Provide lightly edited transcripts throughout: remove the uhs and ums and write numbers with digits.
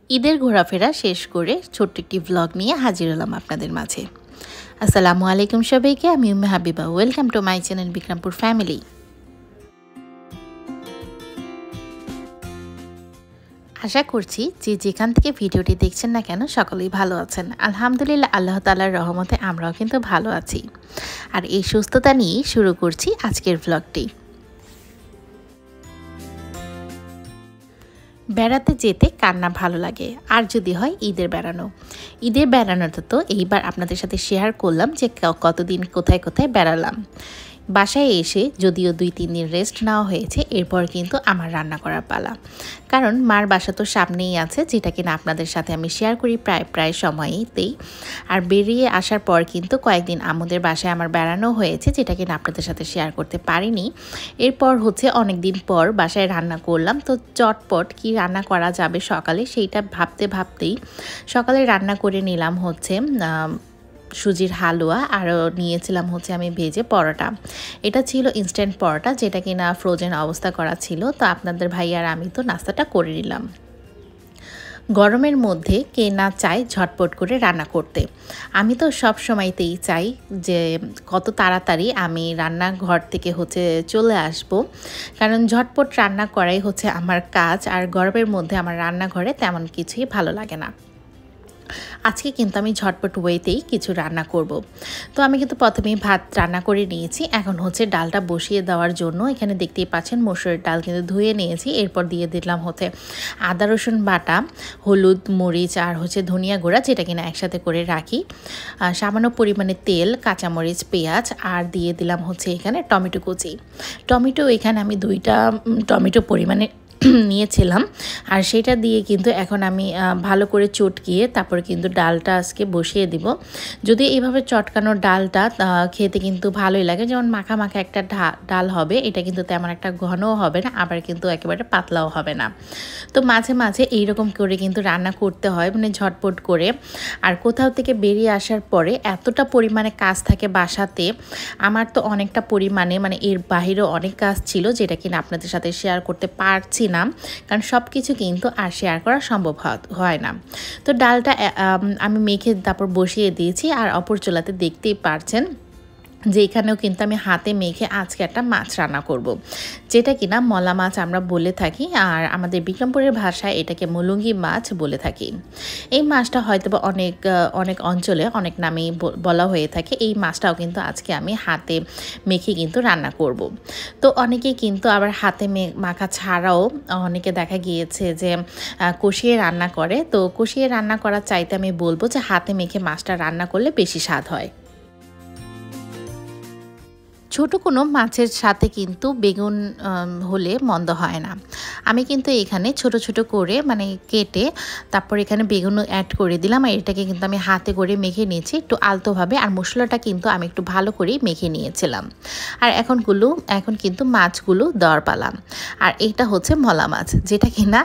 ঈদের ঘোরাফেরা শেষ করে ছোট্ট একটি ভ্লগ নিয়ে হাজির হলাম আপনাদের মাঝে। আসসালামু আলাইকুম সবাইকে, আমি Umme Habiba. Welcome to my channel Bikrampur family. আশা করছি যে যেখান থেকে ভিডিওটি দেখছেন না কেন সকলেই ভালো আছেন। আলহামদুলিল্লাহ, আল্লাহ তাআলার রহমতে আমরাও কিন্তু ভালো আছি। আর এই সুস্থতা নিয়েই শুরু করছি আজকের ভ্লগটি। বেড়াতে যেতে কার না ভালো লাগে, আর যদি হয় ঈদের বেড়ানো। ঈদের বেড়ানোটা তো এইবার আপনাদের সাথে শেয়ার করলাম যে কতদিন কোথায় কোথায় বেড়ালাম। বাসায় এসে যদিও 2-3 দিন রেস্ট নেওয়া হয়েছে, এরপর কিন্তু আমার রান্না করার পালা। কারণ মার বাসা তো সামনেই আছে, যেটা কিনা আপনাদের সাথে আমি শেয়ার করি প্রায় সময়তেই। আর বেরিয়ে আসার পর কিন্তু কয়েকদিন আমাদের বাসায় আমার বেড়ানো হয়েছে, যেটা কিনা আপনাদের সাথে শেয়ার করতে পারিনি। এরপর হচ্ছে অনেক দিন পর বাসায় রান্না করলাম, তো চটপট কি রান্না করা যাবে সকালে সেইটা ভাবতেই সকালে রান্না করে নিলাম হচ্ছে সুজির হালুয়া, আরও নিয়েছিলাম হচ্ছে আমি ভেজে পরোটা। এটা ছিল ইনস্ট্যান্ট পরোটা, যেটা কিনা ফ্রোজেন অবস্থা করা ছিল। তো আপনাদের ভাই আর আমি তো নাস্তাটা করে নিলাম। গরমের মধ্যে কে না চায় ঝটপট করে রান্না করতে। আমি তো সব সময়তেই চাই যে কত তাড়াতাড়ি আমি রান্নাঘর থেকে হচ্ছে চলে আসব, কারণ ঝটপট রান্না করাই হচ্ছে আমার কাজ। আর গরমের মধ্যে আমার রান্নাঘরে তেমন কিছুই ভালো লাগে না। আজকে কিন্তু আমি ঝটপট ওয়েতেই কিছু রান্না করব। তো আমি কিন্তু প্রথমেই ভাত রান্না করে নিয়েছি। এখন হচ্ছে ডালটা বসিয়ে দেওয়ার জন্য এখানে দেখতেই পাচ্ছেন মসুরের ডাল কিন্তু ধুয়ে নিয়েছি। এরপর দিয়ে দিলাম হচ্ছে আদা রসুন বাটা, হলুদ মরিচ আর হচ্ছে ধনিয়া গুঁড়া, যেটা কিনা একসাথে করে রাখি, সামান্য পরিমাণে তেল, কাঁচামরিচ, পেঁয়াজ, আর দিয়ে দিলাম হচ্ছে এখানে টমেটো কুচি। টমেটো এখানে আমি 2টা টমেটো পরিমাণে নিয়েছিলাম। আর সেটা দিয়ে কিন্তু এখন আমি ভালো করে চটকিয়ে তারপর কিন্তু ডালটা আজকে বসিয়ে দিব। যদি এইভাবে চটকানো ডালটা খেতে কিন্তু ভালোই লাগে, যেমন মাখা মাখা একটা ডাল হবে, এটা কিন্তু তেমন একটা ঘনও হবে না, আবার কিন্তু একেবারে পাতলাও হবে না। তো মাঝে মাঝে এইরকম করে কিন্তু রান্না করতে হয়, মানে ঝটপট করে। আর কোথাও থেকে বেরিয়ে আসার পরে এতটা পরিমাণে কাজ থাকে বাসাতে, আমার তো অনেকটা পরিমাণে, মানে এর বাহিরেও অনেক কাজ ছিল, যেটা কিনা আপনাদের সাথে শেয়ার করতে পারছি না, কারণ সব কিছু কিন্তু আর শেয়ার করা সম্ভব হয় না। তো ডালটা আমি মেখে তারপর বসিয়ে দিয়েছি। আর অপর চুলাতে দেখতেই পারছেন যে এখানেও কিন্তু আমি হাতে মেখে আজকে একটা মাছ রান্না করব, যেটা কিনা মলা মাছ আমরা বলে থাকি, আর আমাদের বিক্রমপুরের ভাষায় এটাকে মুলুঙ্গি মাছ বলে থাকি। এই মাছটা হয়তো অনেক অঞ্চলে অনেক নামেই বলা হয়ে থাকে। এই মাছটাও কিন্তু আজকে আমি হাতে মেখে কিন্তু রান্না করব। তো অনেকেই কিন্তু আবার হাতে মাখা ছাড়াও অনেকে দেখা গিয়েছে যে কষিয়ে রান্না করে। তো কষিয়ে রান্না করার চাইতে আমি বলবো যে হাতে মেখে মাছটা রান্না করলে বেশি স্বাদ হয়। ছোট কোনো মাছের সাথে কিন্তু বেগুন হলে মন্দ হয় না। আমি কিন্তু এখানে ছোট ছোট করে মানে কেটে তারপর এখানে বেগুনও অ্যাড করে দিলাম। আর এটাকে কিন্তু আমি হাতে করে মেখে নিয়েছি একটু আলতোভাবে। আর মশলাটা কিন্তু আমি একটু ভালো করেই মেখে নিয়েছিলাম। আর এখন কিন্তু মাছগুলো দেওয়ার পালা। আর এটা হচ্ছে মলা মাছ, যেটা কিনা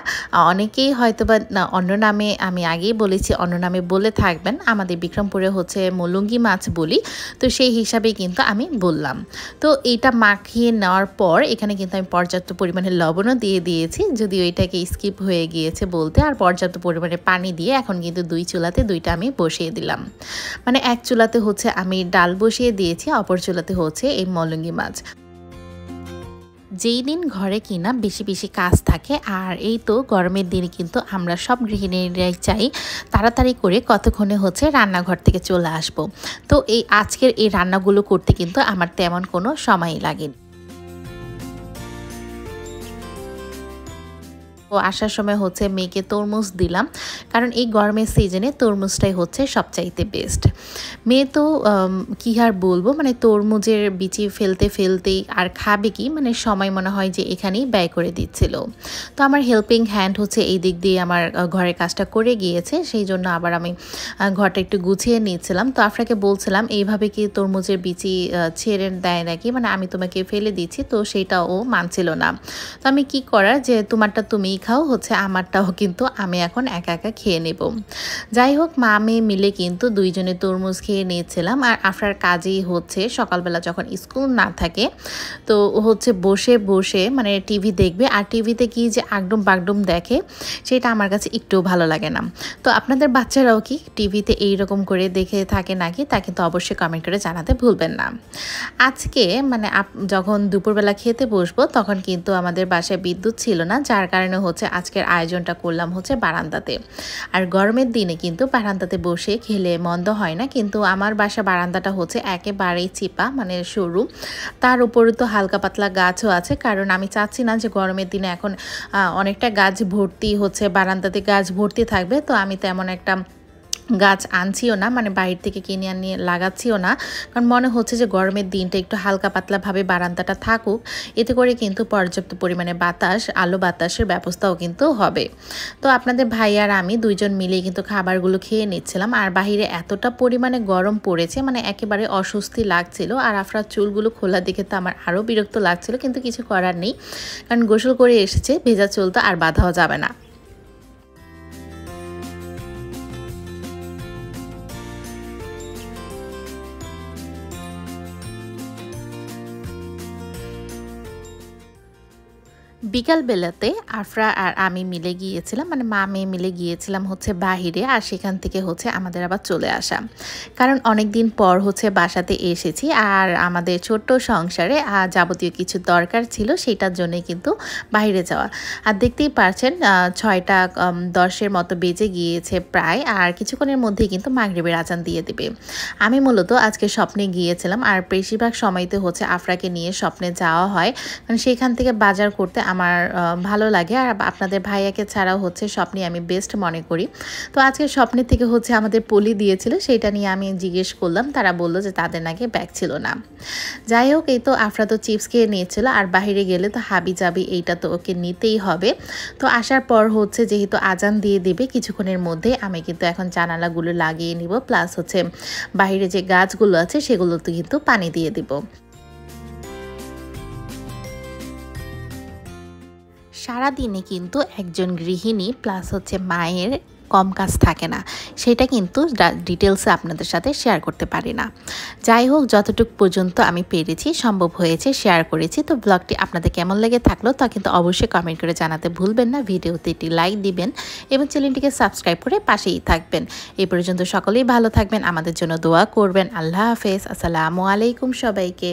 অনেকেই হয়তো বা অন্য নামে, আমি আগেই বলেছি অন্য নামে বলে থাকবেন, আমাদের বিক্রমপুরে হচ্ছে মুলুঙ্গি মাছ বলি। তো সেই হিসাবেই কিন্তু আমি বললাম। তো এইটা মাখিয়ে নেওয়ার পর এখানে কিন্তু আমি পর্যাপ্ত পরিমাণে লবণও দিয়ে দিয়েছি, যদিও এটাকে স্কিপ হয়ে গিয়েছে বলতে। আর পর্যাপ্ত পরিমাণে পানি দিয়ে এখন কিন্তু 2 চুলাতে 2টা আমি বসিয়ে দিলাম। মানে এক চুলাতে হচ্ছে আমি ডাল বসিয়ে দিয়েছি, অপর চুলাতে হচ্ছে এই মুলুঙ্গি মাছ। যেই দিন ঘরে কিনা বেশি বেশি কাজ থাকে, আর এই তো গরমের দিনে কিন্তু আমরা সব গৃহিণীরাই চাই তাড়াতাড়ি করে কতক্ষণে হচ্ছে রান্নাঘর থেকে চলে আসব। তো আজকের এই রান্নাগুলো করতে কিন্তু আমার তেমন কোনো সময়ই লাগেনি। ও আসার সময় হচ্ছে মেয়েকে তরমুজ দিলাম, কারণ এই গরমের সিজনে তরমুজটাই হচ্ছে সবচাইতে বেস্ট। মেয়ে তো কী আর বলবো, মানে তরমুজের বিচি ফেলতেই আর খাবে কি, মানে সময় মনে হয় যে এখানেই ব্যয় করে দিচ্ছিল। তো আমার হেল্পিং হ্যান্ড হচ্ছে এই দিক দিয়ে আমার ঘরের কাজটা করে গিয়েছে, সেই জন্য আবার আমি ঘরটা একটু গুছিয়ে নিয়েছিলাম। তো আপনাকে বলছিলাম এইভাবে কি তরমুজের বিচি ছেড়ে দেয় নাকি, মানে আমি তোমাকে ফেলে দিচ্ছি, তো সেইটা ও মানছিল না। তো আমি কি করার, যে তোমারটা তুমি খাও, হচ্ছে আমারটাও কিন্তু আমি এখন একা একা খেয়ে নেব। যাই হোক, মা মেয়ে মিলে কিন্তু দুইজনে তরমুজ খেয়ে নিয়েছিলাম। আর আফরার কাজেই হচ্ছে সকালবেলা যখন স্কুল না থাকে তো হচ্ছে বসে বসে মানে টিভি দেখবে, আর টিভিতে কি যে আগডুম বাগডুম দেখে সেটা আমার কাছে একটুও ভালো লাগে না। তো আপনাদের বাচ্চারাও কি টিভিতে এইরকম করে দেখে থাকে নাকি, তা কিন্তু অবশ্যই কমেন্ট করে জানাতে ভুলবেন না। আজকে মানে যখন দুপুরবেলা খেতে বসবো তখন কিন্তু আমাদের বাসায় বিদ্যুৎ ছিল না, যার কারণে হচ্ছে আজকের আয়োজনটা করলাম হচ্ছে বারান্দাতে। আর গরমের দিনে কিন্তু বারান্দাতে বসে খেলে মন্দ হয় না, কিন্তু আমার বাসা বারান্দাটা হচ্ছে একেবারেই চিপা মানে সরু, তার উপরে তো হালকা পাতলা গাছও আছে, কারণ আমি চাচ্ছি না যে গরমের দিনে এখন অনেকটা গাছ ভর্তি হচ্ছে বারান্দাতে গাছ ভর্তি থাকবে, তো আমি তেমন একটা গাছ আনছিও না, মানে বাইরে থেকে কিনে আনিয়ে লাগাচ্ছিও না, কারণ মনে হচ্ছে যে গরমের দিনটা একটু হালকা পাতলাভাবে বারান্দাটা থাকুক, এতে করে কিন্তু পর্যাপ্ত পরিমাণে বাতাস আলো বাতাসের ব্যবস্থাও কিন্তু হবে। তো আপনাদের ভাই আর আমি দুইজন মিলেই কিন্তু খাবারগুলো খেয়ে নিচ্ছিলাম। আর বাহিরে এতটা পরিমাণে গরম পড়েছে, মানে একেবারে অস্বস্তি লাগছিল। আর আফরার চুলগুলো খোলা দেখে তো আমার আরও বিরক্ত লাগছিল, কিন্তু কিছু করার নেই, কারণ গোসল করে এসেছে, ভেজা চুল তো আর বাঁধাও যাবে না। বিকালবেলাতে আফরা আর আমি মিলে গিয়েছিলাম, মানে মা মেয়ে মিলে গিয়েছিলাম হচ্ছে বাহিরে, আর সেখান থেকে হচ্ছে আমাদের আবার চলে আসা, কারণ অনেক দিন পর হচ্ছে বাসাতে এসেছি। আর আমাদের ছোট্ট সংসারে যাবতীয় কিছু দরকার ছিল, সেটার জন্যই কিন্তু বাইরে যাওয়া। আর দেখতেই পারছেন 6টা 10-এর মতো বেজে গিয়েছে প্রায়, আর কিছুক্ষণের মধ্যেই কিন্তু মাগরিবের আজান দিয়ে দেবে। আমি মূলত আজকে স্বপ্নে গিয়েছিলাম, আর বেশিরভাগ সময়তে হচ্ছে আফরাকে নিয়ে স্বপ্নে যাওয়া হয়, কারণ সেখান থেকে বাজার করতে আমার ভালো লাগে। আর আপনাদের ভাইয়াকে ছাড়াও হচ্ছে স্বপ্নে আমি বেস্ট মনে করি। তো আজকে স্বপ্নের থেকে হচ্ছে আমাদের পলি দিয়েছিল, সেটা নিয়ে আমি জিজ্ঞেস করলাম, তারা বললো যে তাদের নাকি ব্যাগ ছিল না। যাই হোক, এই তো আফরা তো চিপস খেয়ে নিয়েছিল, আর বাইরে গেলে তো হাবি যাবি এইটা তো ওকে নিতেই হবে। তো আসার পর হচ্ছে যেহেতু আজান দিয়ে দেবে কিছুক্ষণের মধ্যে, আমি কিন্তু এখন জানালাগুলো লাগিয়ে নিব, প্লাস হচ্ছে বাইরে যে গাছগুলো আছে সেগুলোতে কিন্তু পানি দিয়ে দিব। সারাদিনে কিন্তু একজন গৃহিণী প্লাস হচ্ছে মায়ের কম কাজ থাকে না, সেটা কিন্তু ডিটেলসে আপনাদের সাথে শেয়ার করতে পারি না। যাই হোক, যতটুকু পর্যন্ত আমি পেরেছি সম্ভব হয়েছে শেয়ার করেছি। তো ব্লগটি আপনাদের কেমন লেগে থাকলো তা কিন্তু অবশ্যই কমেন্ট করে জানাতে ভুলবেন না। ভিডিওতে একটি লাইক দিবেন এবং চ্যানেলটিকে সাবস্ক্রাইব করে পাশেই থাকবেন। এই পর্যন্ত সকলেই ভালো থাকবেন, আমাদের জন্য দোয়া করবেন। আল্লাহ হাফেজ, আসসালামু আলাইকুম সবাইকে।